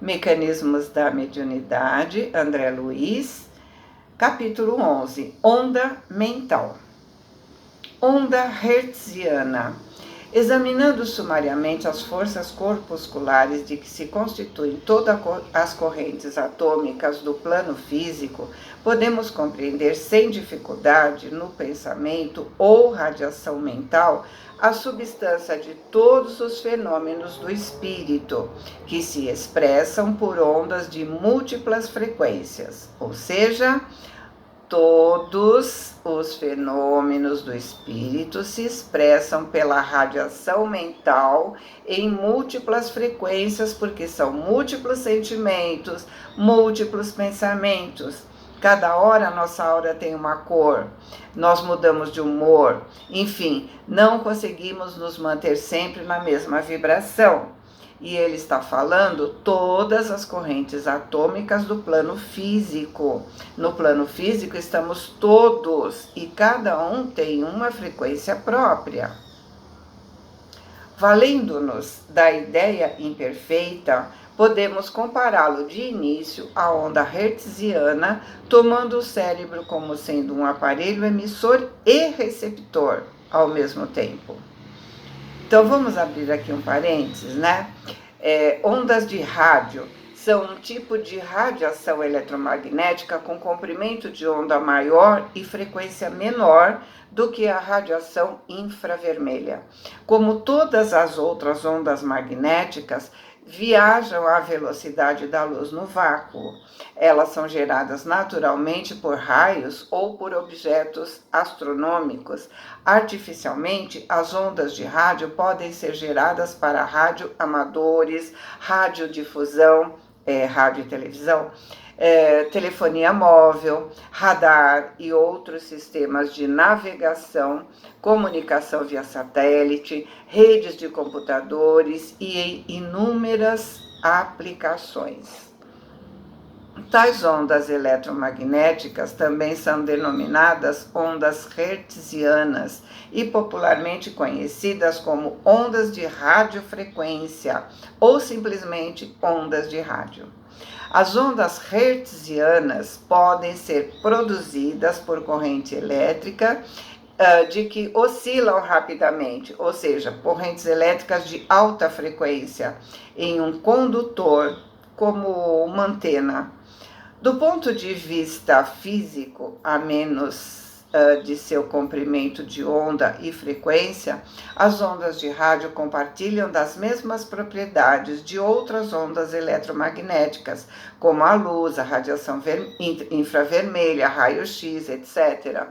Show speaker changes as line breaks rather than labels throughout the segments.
Mecanismos da Mediunidade, André Luiz, capítulo 11, Onda Mental. Onda hertziana. Examinando sumariamente as forças corpusculares de que se constituem todas as correntes atômicas do plano físico, podemos compreender sem dificuldade, no pensamento ou radiação mental, a substância de todos os fenômenos do espírito, que se expressam por ondas de múltiplas frequências, ou seja, todos os fenômenos do espírito se expressam pela radiação mental em múltiplas frequências, porque são múltiplos sentimentos, múltiplos pensamentos. Cada hora a nossa aura tem uma cor, nós mudamos de humor, enfim, não conseguimos nos manter sempre na mesma vibração. E ele está falando todas as correntes atômicas do plano físico. No plano físico estamos todos e cada um tem uma frequência própria. Valendo-nos da ideia imperfeita, podemos compará-lo de início à onda hertziana, tomando o cérebro como sendo um aparelho emissor e receptor ao mesmo tempo. Então, vamos abrir aqui um parênteses, né? Ondas de rádio são um tipo de radiação eletromagnética com comprimento de onda maior e frequência menor do que a radiação infravermelha. Como todas as outras ondas magnéticas, viajam à velocidade da luz no vácuo. Elas são geradas naturalmente por raios ou por objetos astronômicos. Artificialmente, as ondas de rádio podem ser geradas para radioamadores, radiodifusão, rádio e televisão, telefonia móvel, radar e outros sistemas de navegação, comunicação via satélite, redes de computadores e em inúmeras aplicações. Tais ondas eletromagnéticas também são denominadas ondas hertzianas e popularmente conhecidas como ondas de radiofrequência ou simplesmente ondas de rádio. As ondas hertzianas podem ser produzidas por corrente elétrica de que oscilam rapidamente, ou seja, correntes elétricas de alta frequência em um condutor como uma antena. Do ponto de vista físico, a menos de seu comprimento de onda e frequência, as ondas de rádio compartilham das mesmas propriedades de outras ondas eletromagnéticas, como a luz, a radiação infravermelha, raio-x, etc.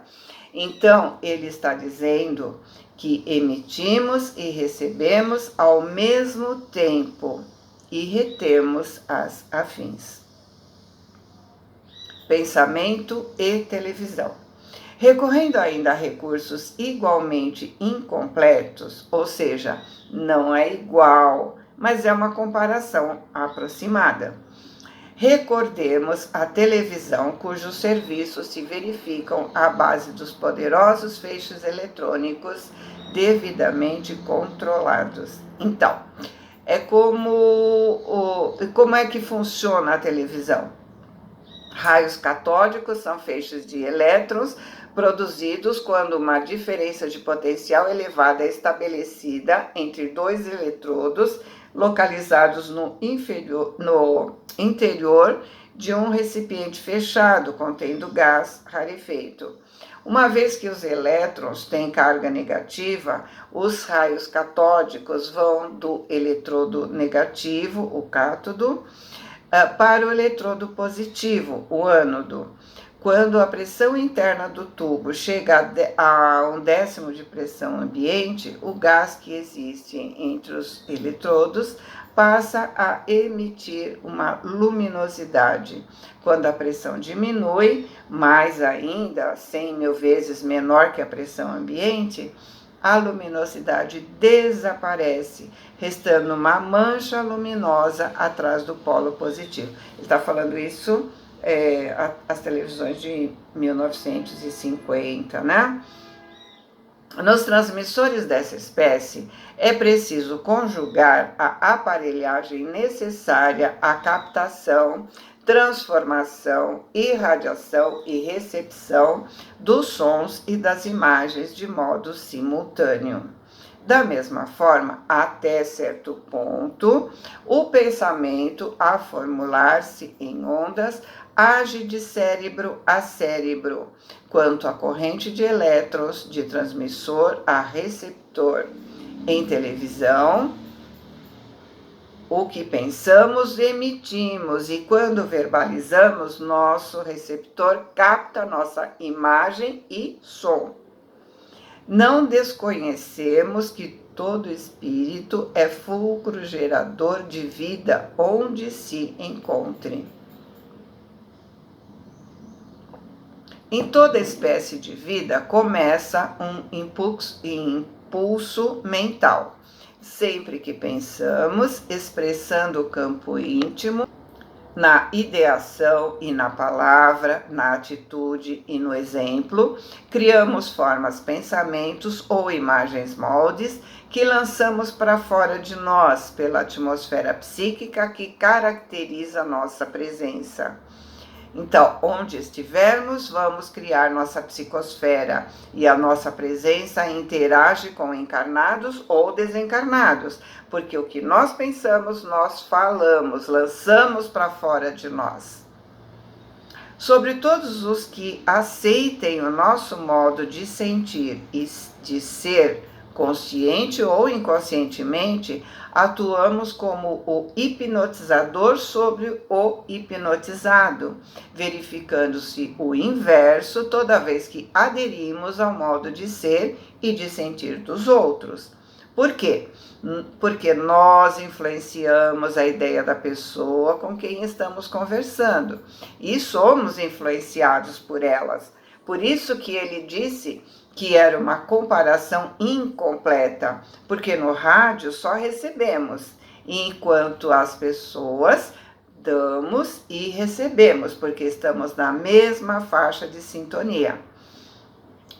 Então, ele está dizendo que emitimos e recebemos ao mesmo tempo e retemos as afins. Pensamento e televisão. Recorrendo ainda a recursos igualmente incompletos, ou seja, não é igual, mas é uma comparação aproximada. Recordemos a televisão, cujos serviços se verificam à base dos poderosos feixes eletrônicos devidamente controlados. Então, como é que funciona a televisão? Raios catódicos são feixes de elétrons produzidos quando uma diferença de potencial elevada é estabelecida entre dois eletrodos localizados no interior de um recipiente fechado contendo gás rarefeito. Uma vez que os elétrons têm carga negativa, os raios catódicos vão do eletrodo negativo, o cátodo, para o eletrodo positivo, o ânodo. Quando a pressão interna do tubo chega a 1/10 de pressão ambiente, o gás que existe entre os eletrodos passa a emitir uma luminosidade. Quando a pressão diminui, mais ainda, 100.000 vezes menor que a pressão ambiente, a luminosidade desaparece, restando uma mancha luminosa atrás do polo positivo. Ele está falando isso, as televisões de 1950, né? Nos transmissores dessa espécie, é preciso conjugar a aparelhagem necessária à captação, transformação, irradiação e recepção dos sons e das imagens de modo simultâneo. Da mesma forma, até certo ponto, o pensamento, a formular-se em ondas, age de cérebro a cérebro, quanto a corrente de elétrons de transmissor a receptor. Em televisão, o que pensamos, emitimos, e quando verbalizamos, nosso receptor capta nossa imagem e som. Não desconhecemos que todo espírito é fulcro gerador de vida onde se encontre. Em toda espécie de vida começa um impulso mental. Sempre que pensamos, expressando o campo íntimo, na ideação e na palavra, na atitude e no exemplo, criamos formas, pensamentos ou imagens moldes que lançamos para fora de nós pela atmosfera psíquica que caracteriza nossa presença. Então, onde estivermos, vamos criar nossa psicosfera e a nossa presença interage com encarnados ou desencarnados, porque o que nós pensamos, nós falamos, lançamos para fora de nós. Sobre todos os que aceitem o nosso modo de sentir e de ser, consciente ou inconscientemente, atuamos como o hipnotizador sobre o hipnotizado, verificando-se o inverso toda vez que aderimos ao modo de ser e de sentir dos outros. Por quê? Porque nós influenciamos a ideia da pessoa com quem estamos conversando e somos influenciados por elas. Por isso que ele disse que era uma comparação incompleta, porque no rádio só recebemos, enquanto as pessoas damos e recebemos, porque estamos na mesma faixa de sintonia.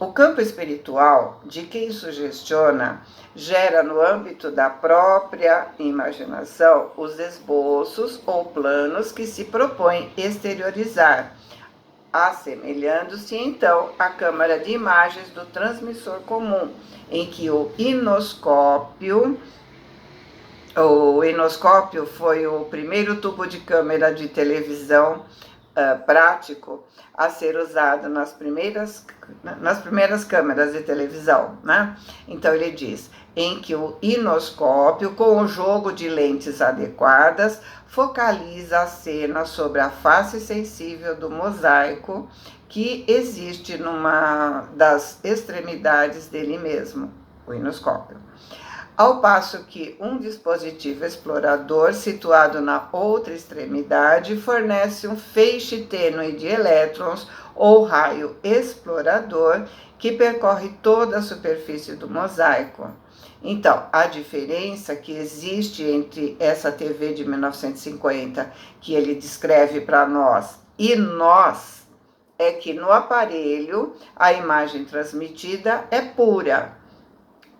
O campo espiritual de quem sugestiona gera no âmbito da própria imaginação os esboços ou planos que se propõe exteriorizar, assemelhando-se então à câmara de imagens do transmissor comum, em que o inoscópio foi o primeiro tubo de câmera de televisão prático a ser usado nas primeiras câmeras de televisão, né? Então ele diz, em que o inoscópio, com o jogo de lentes adequadas, focaliza a cena sobre a face sensível do mosaico que existe numa das extremidades dele mesmo, o inoscópio. Ao passo que um dispositivo explorador situado na outra extremidade fornece um feixe tênue de elétrons ou raio explorador que percorre toda a superfície do mosaico. Então, a diferença que existe entre essa TV de 1950, que ele descreve para nós, e nós, é que no aparelho a imagem transmitida é pura.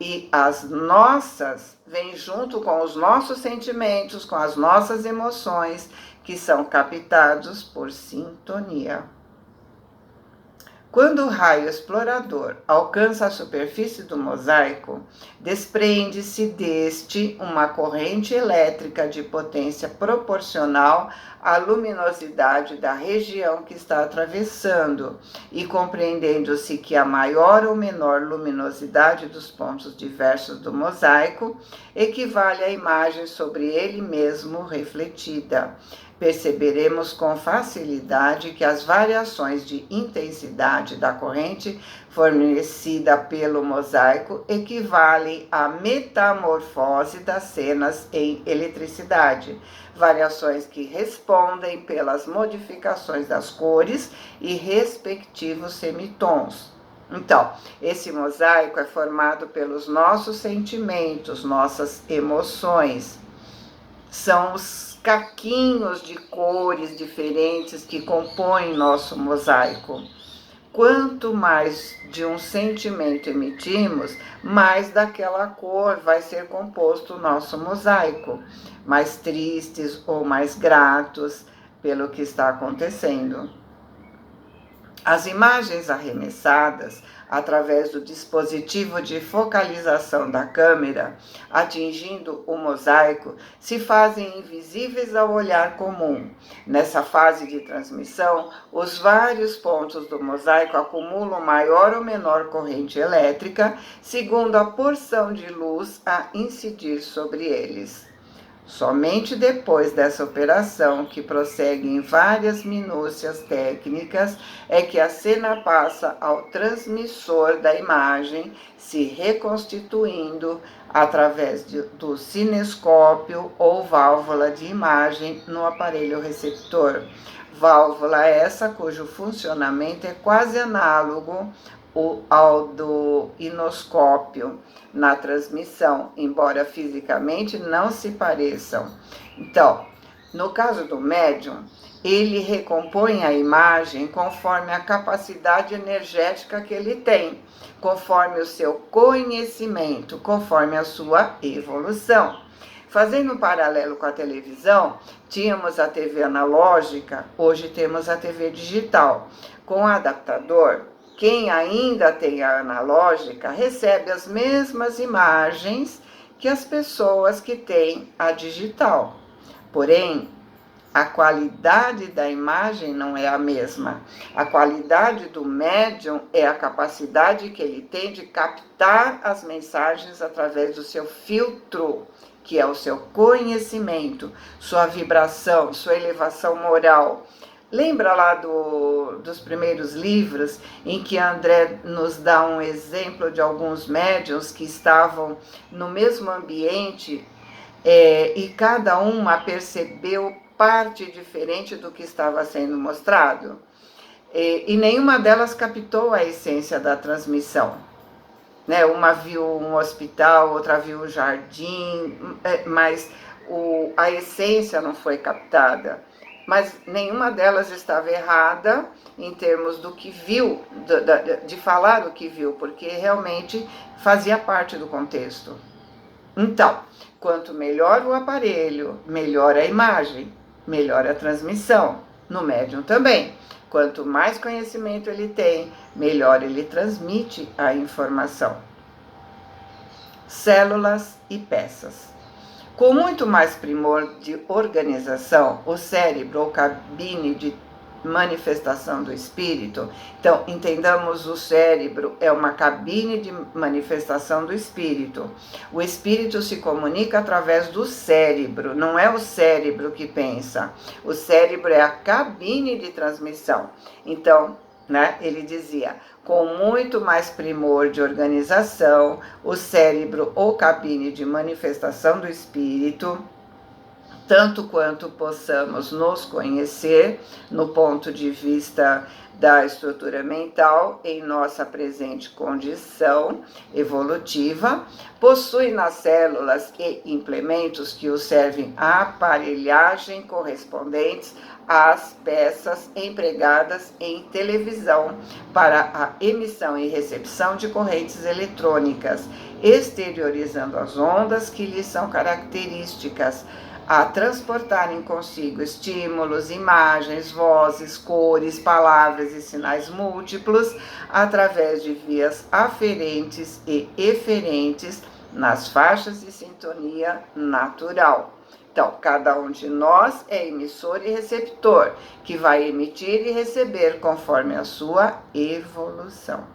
E as nossas vêm junto com os nossos sentimentos, com as nossas emoções, que são captados por sintonia. Quando o raio explorador alcança a superfície do mosaico, desprende-se deste uma corrente elétrica de potência proporcional à luminosidade da região que está atravessando, e compreendendo-se que a maior ou menor luminosidade dos pontos diversos do mosaico equivale à imagem sobre ele mesmo refletida. Perceberemos com facilidade que as variações de intensidade da corrente fornecida pelo mosaico equivalem à metamorfose das cenas em eletricidade, variações que respondem pelas modificações das cores e respectivos semitons. Então, esse mosaico é formado pelos nossos sentimentos, nossas emoções. São os caquinhos de cores diferentes que compõem nosso mosaico. quanto mais de um sentimento emitimos, mais daquela cor vai ser composto o nosso mosaico, mais tristes ou mais gratos pelo que está acontecendo. As imagens arremessadas através do dispositivo de focalização da câmera, atingindo o mosaico, se fazem invisíveis ao olhar comum. Nessa fase de transmissão, os vários pontos do mosaico acumulam maior ou menor corrente elétrica, segundo a porção de luz a incidir sobre eles. Somente depois dessa operação, que prossegue em várias minúcias técnicas, é que a cena passa ao transmissor da imagem, se reconstituindo através do cinescópio ou válvula de imagem no aparelho receptor. Válvula essa cujo funcionamento é quase análogo ao do inoscópio na transmissão, embora fisicamente não se pareçam. Então, no caso do médium, ele recompõe a imagem conforme a capacidade energética que ele tem, conforme o seu conhecimento, conforme a sua evolução. Fazendo um paralelo com a televisão, tínhamos a TV analógica, hoje temos a TV digital. Com o adaptador, quem ainda tem a analógica recebe as mesmas imagens que as pessoas que têm a digital. Porém, a qualidade da imagem não é a mesma. A qualidade do médium é a capacidade que ele tem de captar as mensagens através do seu filtro, que é o seu conhecimento, sua vibração, sua elevação moral. Lembra lá dos primeiros livros, em que André nos dá um exemplo de alguns médiuns que estavam no mesmo ambiente e cada uma percebeu parte diferente do que estava sendo mostrado? E nenhuma delas captou a essência da transmissão. Né? Uma viu um hospital, outra viu um jardim, mas a essência não foi captada. Mas nenhuma delas estava errada em termos do que viu, de falar o que viu, porque realmente fazia parte do contexto. Então, quanto melhor o aparelho, melhor a imagem, melhor a transmissão. No médium também. Quanto mais conhecimento ele tem, melhor ele transmite a informação. Células e peças. Com muito mais primor de organização, o cérebro ou cabine de manifestação do espírito. Então, entendamos, o cérebro é uma cabine de manifestação do espírito. O espírito se comunica através do cérebro, não é o cérebro que pensa. O cérebro é a cabine de transmissão. Então, ele dizia, com muito mais primor de organização, o cérebro ou cabine de manifestação do espírito, tanto quanto possamos nos conhecer no ponto de vista da estrutura mental em nossa presente condição evolutiva, possui nas células e implementos que o servem à aparelhagem correspondentes às peças empregadas em televisão para a emissão e recepção de correntes eletrônicas, exteriorizando as ondas que lhes são características, a transportarem consigo estímulos, imagens, vozes, cores, palavras e sinais múltiplos através de vias aferentes e eferentes nas faixas de sintonia natural. Então, cada um de nós é emissor e receptor, que vai emitir e receber conforme a sua evolução.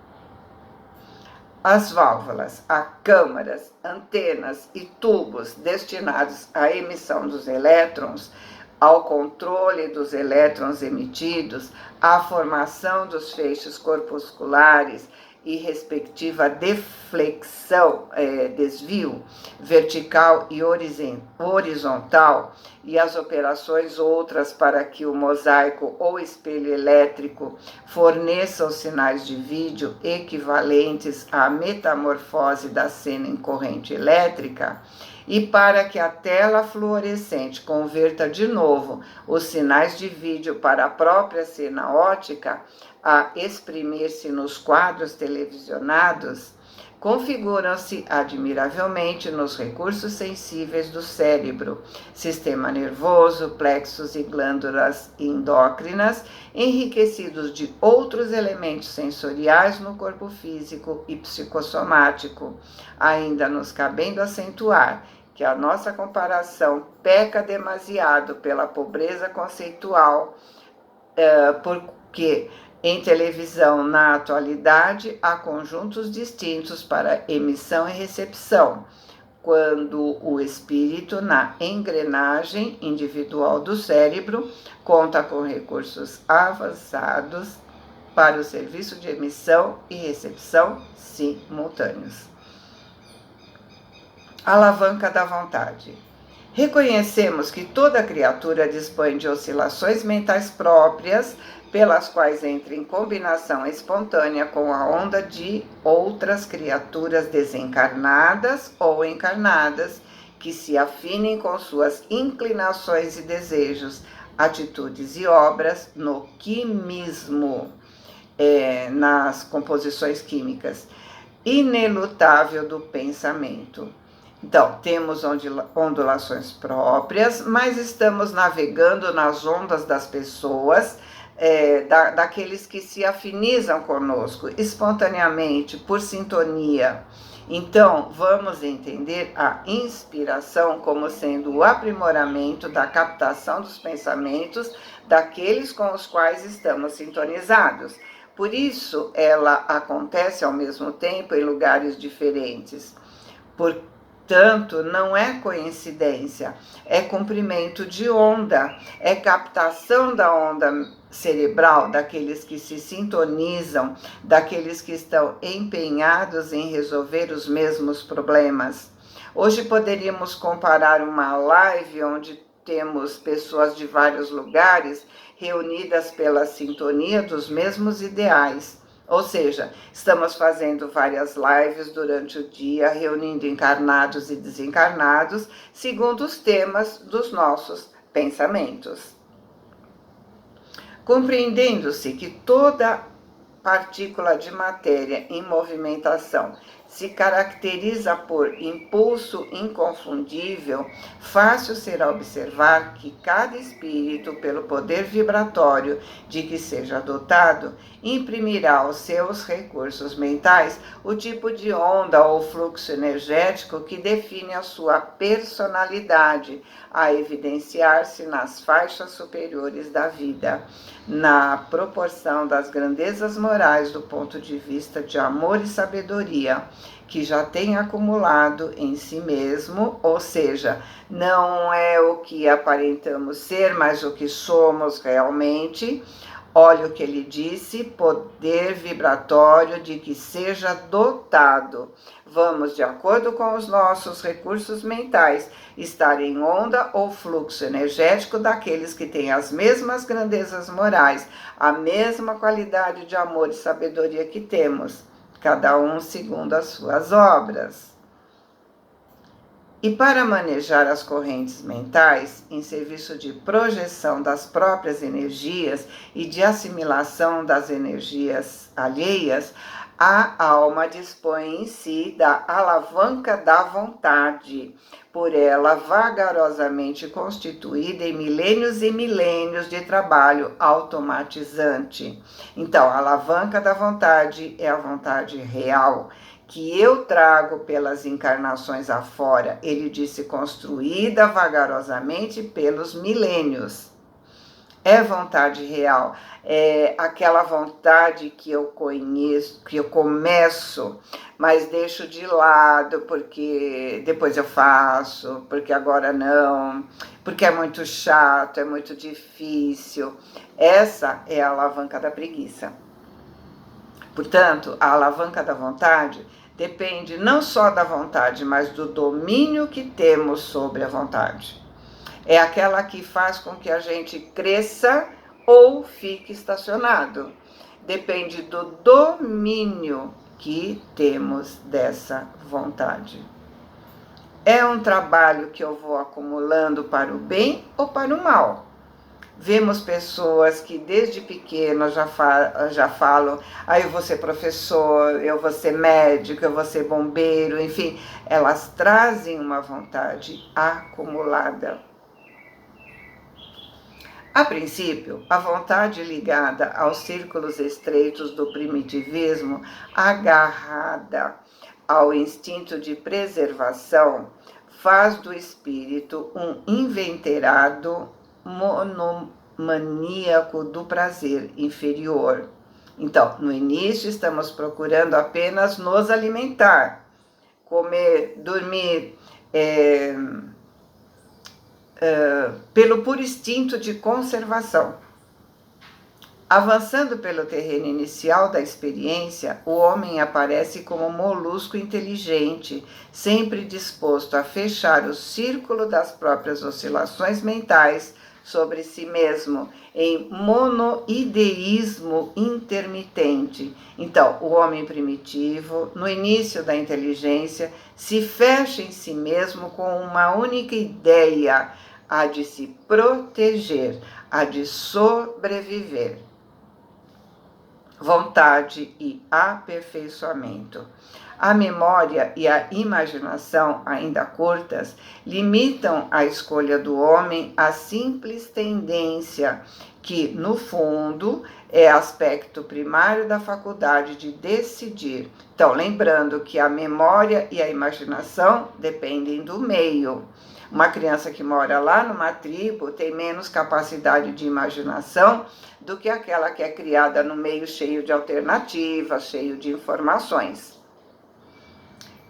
As válvulas, câmaras, antenas e tubos destinados à emissão dos elétrons, ao controle dos elétrons emitidos, à formação dos feixes corpusculares e respectiva deflexão, desvio vertical e horizontal, e as operações outras para que o mosaico ou espelho elétrico forneça os sinais de vídeo equivalentes à metamorfose da cena em corrente elétrica, e para que a tela fluorescente converta de novo os sinais de vídeo para a própria cena óptica a exprimir-se nos quadros televisionados, configuram-se admiravelmente nos recursos sensíveis do cérebro, sistema nervoso, plexos e glândulas endócrinas, enriquecidos de outros elementos sensoriais no corpo físico e psicossomático, ainda nos cabendo acentuar que a nossa comparação peca demasiado pela pobreza conceitual, porque em televisão, na atualidade, há conjuntos distintos para emissão e recepção, quando o espírito, na engrenagem individual do cérebro, conta com recursos avançados para o serviço de emissão e recepção simultâneos. Alavanca da vontade. Reconhecemos que toda criatura dispõe de oscilações mentais próprias, pelas quais entra em combinação espontânea com a onda de outras criaturas desencarnadas ou encarnadas, que se afinem com suas inclinações e desejos, atitudes e obras no quimismo, nas composições químicas, inelutável do pensamento. Então, temos ondulações próprias, mas estamos navegando nas ondas das pessoas, daqueles que se afinizam conosco espontaneamente, por sintonia. Então, vamos entender a inspiração como sendo o aprimoramento da captação dos pensamentos daqueles com os quais estamos sintonizados. Por isso, ela acontece ao mesmo tempo em lugares diferentes. Portanto, não é coincidência, é comprimento de onda, é captação da onda cerebral daqueles que se sintonizam, daqueles que estão empenhados em resolver os mesmos problemas. Hoje poderíamos comparar uma live onde temos pessoas de vários lugares reunidas pela sintonia dos mesmos ideais. Ou seja, estamos fazendo várias lives durante o dia, reunindo encarnados e desencarnados, segundo os temas dos nossos pensamentos. Compreendendo-se que toda partícula de matéria em movimentação se caracteriza por impulso inconfundível, fácil será observar que cada espírito, pelo poder vibratório de que seja dotado, imprimirá aos seus recursos mentais o tipo de onda ou fluxo energético que define a sua personalidade, a evidenciar-se nas faixas superiores da vida, na proporção das grandezas morais do ponto de vista de amor e sabedoria, que já tem acumulado em si mesmo, ou seja, não é o que aparentamos ser, mas o que somos realmente. Olha o que ele disse, poder vibratório de que seja dotado. Vamos, de acordo com os nossos recursos mentais, estar em onda ou fluxo energético daqueles que têm as mesmas grandezas morais, a mesma qualidade de amor e sabedoria que temos, cada um segundo as suas obras. E para manejar as correntes mentais, em serviço de projeção das próprias energias e de assimilação das energias alheias, a alma dispõe em si da alavanca da vontade, por ela vagarosamente constituída em milênios e milênios de trabalho automatizante. Então, a alavanca da vontade é a vontade real, que eu trago pelas encarnações afora, ele disse, construída vagarosamente pelos milênios. É vontade real, é aquela vontade que eu conheço, que eu começo, mas deixo de lado, porque depois eu faço, porque agora não, porque é muito chato, é muito difícil. Essa é a alavanca da preguiça. Portanto, a alavanca da vontade depende não só da vontade, mas do domínio que temos sobre a vontade. É aquela que faz com que a gente cresça ou fique estacionado. Depende do domínio que temos dessa vontade. É um trabalho que eu vou acumulando para o bem ou para o mal? Vemos pessoas que desde pequeno já falam, eu vou ser professor, eu vou ser médico, eu vou ser bombeiro, enfim, elas trazem uma vontade acumulada. A princípio, a vontade ligada aos círculos estreitos do primitivismo, agarrada ao instinto de preservação, faz do espírito um inveterado monomaníaco do prazer inferior. Então, no início, estamos procurando apenas nos alimentar, comer, dormir, pelo puro instinto de conservação. Avançando pelo terreno inicial da experiência, o homem aparece como um molusco inteligente, sempre disposto a fechar o círculo das próprias oscilações mentais sobre si mesmo, em monoideísmo intermitente. Então, o homem primitivo, no início da inteligência, se fecha em si mesmo com uma única ideia, a de se proteger, a de sobreviver. Vontade e aperfeiçoamento. A memória e a imaginação, ainda curtas, limitam a escolha do homem à simples tendência, que, no fundo, é aspecto primário da faculdade de decidir. Então, lembrando que a memória e a imaginação dependem do meio. Uma criança que mora lá numa tribo tem menos capacidade de imaginação do que aquela que é criada no meio cheio de alternativas, cheio de informações.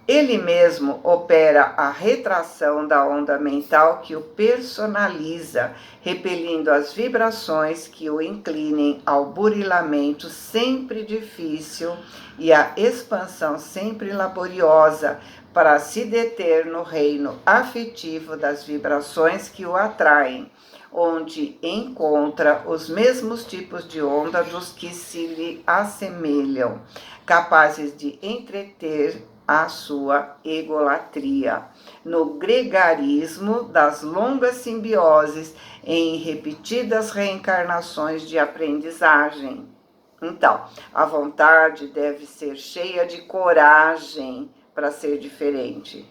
Ele mesmo opera a retração da onda mental que o personaliza, repelindo as vibrações que o inclinem ao burilamento sempre difícil e à expansão sempre laboriosa, para se deter no reino afetivo das vibrações que o atraem, onde encontra os mesmos tipos de onda dos que se lhe assemelham, capazes de entreter a sua egolatria, no gregarismo das longas simbioses em repetidas reencarnações de aprendizagem. Então, a vontade deve ser cheia de coragem para ser diferente.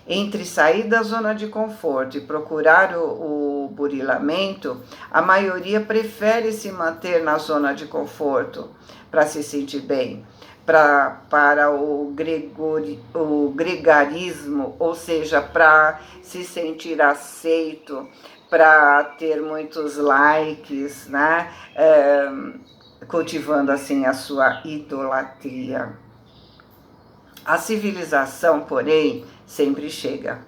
Entre sair da zona de conforto e procurar o burilamento, a maioria prefere se manter na zona de conforto para se sentir bem. Para o gregarismo, ou seja, para se sentir aceito, para ter muitos likes, né? Cultivando assim a sua idolatria. A civilização, porém, sempre chega.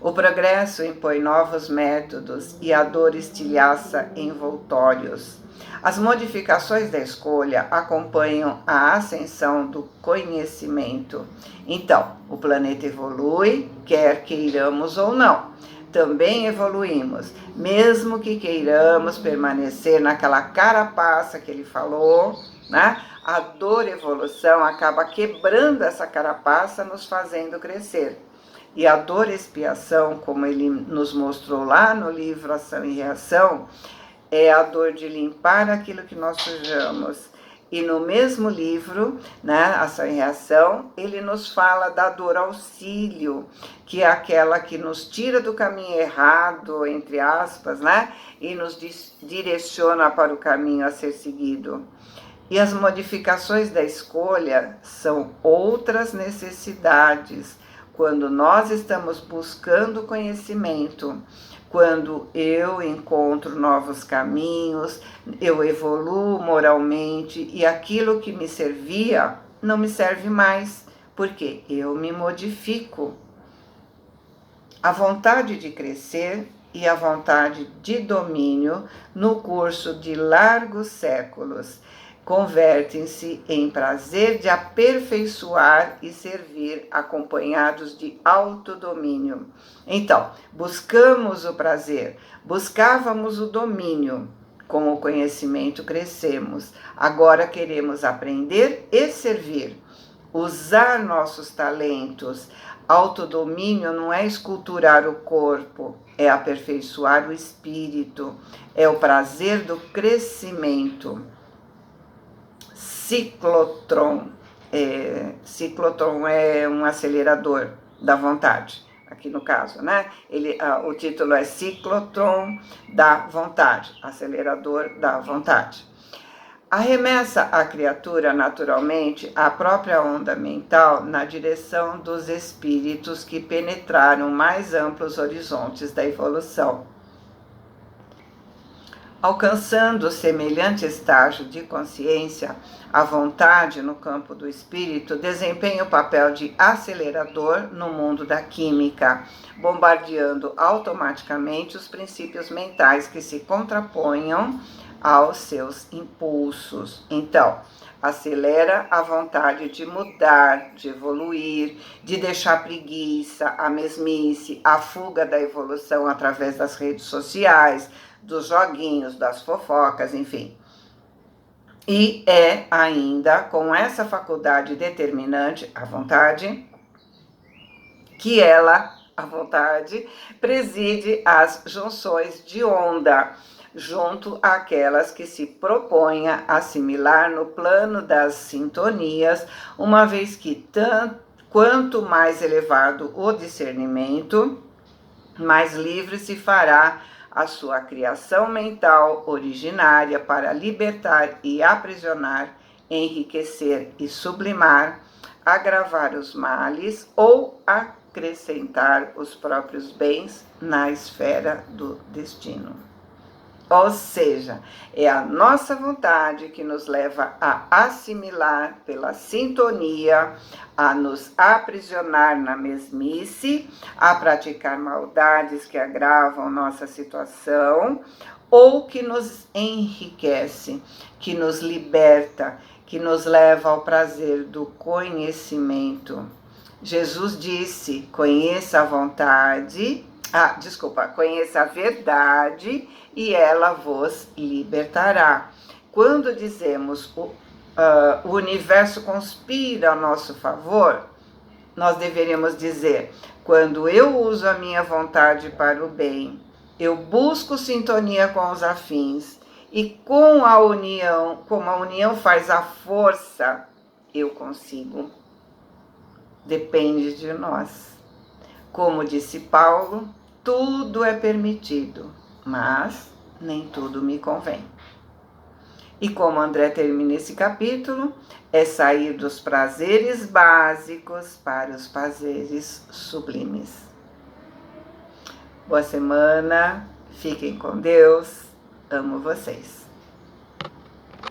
O progresso impõe novos métodos e a dor estilhaça envoltórios. As modificações da escolha acompanham a ascensão do conhecimento. Então, o planeta evolui, quer queiramos ou não. Também evoluímos, mesmo que queiramos permanecer naquela carapaça que ele falou, né? A dor evolução acaba quebrando essa carapaça, nos fazendo crescer. E a dor expiação, como ele nos mostrou lá no livro Ação e Reação, é a dor de limpar aquilo que nós sujamos. E no mesmo livro, né, Ação e Reação, ele nos fala da dor auxílio, que é aquela que nos tira do caminho errado, entre aspas, né, e nos direciona para o caminho a ser seguido. E as modificações da escolha são outras necessidades, quando nós estamos buscando conhecimento, quando eu encontro novos caminhos, eu evoluo moralmente e aquilo que me servia não me serve mais, porque eu me modifico. A vontade de crescer e a vontade de domínio no curso de largos séculos convertem-se em prazer de aperfeiçoar e servir, acompanhados de autodomínio. Então, buscamos o prazer, buscávamos o domínio. Com o conhecimento crescemos. Agora queremos aprender e servir, usar nossos talentos, Autodomínio não é esculturar o corpo, é aperfeiçoar o espírito, é o prazer do crescimento. Ciclotron. Ciclotron é um acelerador da vontade, aqui no caso, né? O título é Ciclotron da vontade, acelerador da vontade. Arremessa a criatura naturalmente a própria onda mental na direção dos espíritos que penetraram mais amplos horizontes da evolução. Alcançando semelhante estágio de consciência, a vontade no campo do espírito desempenha o papel de acelerador no mundo da química, bombardeando automaticamente os princípios mentais que se contraponham aos seus impulsos. Então, acelera a vontade de mudar, de evoluir, de deixar preguiça, a mesmice, a fuga da evolução através das redes sociais, dos joguinhos, das fofocas, enfim. E é ainda com essa faculdade determinante, a vontade, que a vontade, preside as junções de onda, junto àquelas que se propõem a assimilar no plano das sintonias, uma vez que quanto mais elevado o discernimento, mais livre se fará a sua criação mental originária para libertar e aprisionar, enriquecer e sublimar, agravar os males ou acrescentar os próprios bens na esfera do destino. Ou seja, é a nossa vontade que nos leva a assimilar pela sintonia, a nos aprisionar na mesmice, a praticar maldades que agravam nossa situação, ou que nos enriquece, que nos liberta, que nos leva ao prazer do conhecimento. Jesus disse: conheça a vontade, conheça a verdade e ela vos libertará. Quando dizemos o universo conspira a nosso favor, nós deveríamos dizer: quando eu uso a minha vontade para o bem, eu busco sintonia com os afins, e como a união faz a força, eu consigo. Depende de nós. Como disse Paulo, tudo é permitido, mas nem tudo me convém. E como André termina esse capítulo, é sair dos prazeres básicos para os prazeres sublimes. Boa semana, fiquem com Deus, amo vocês.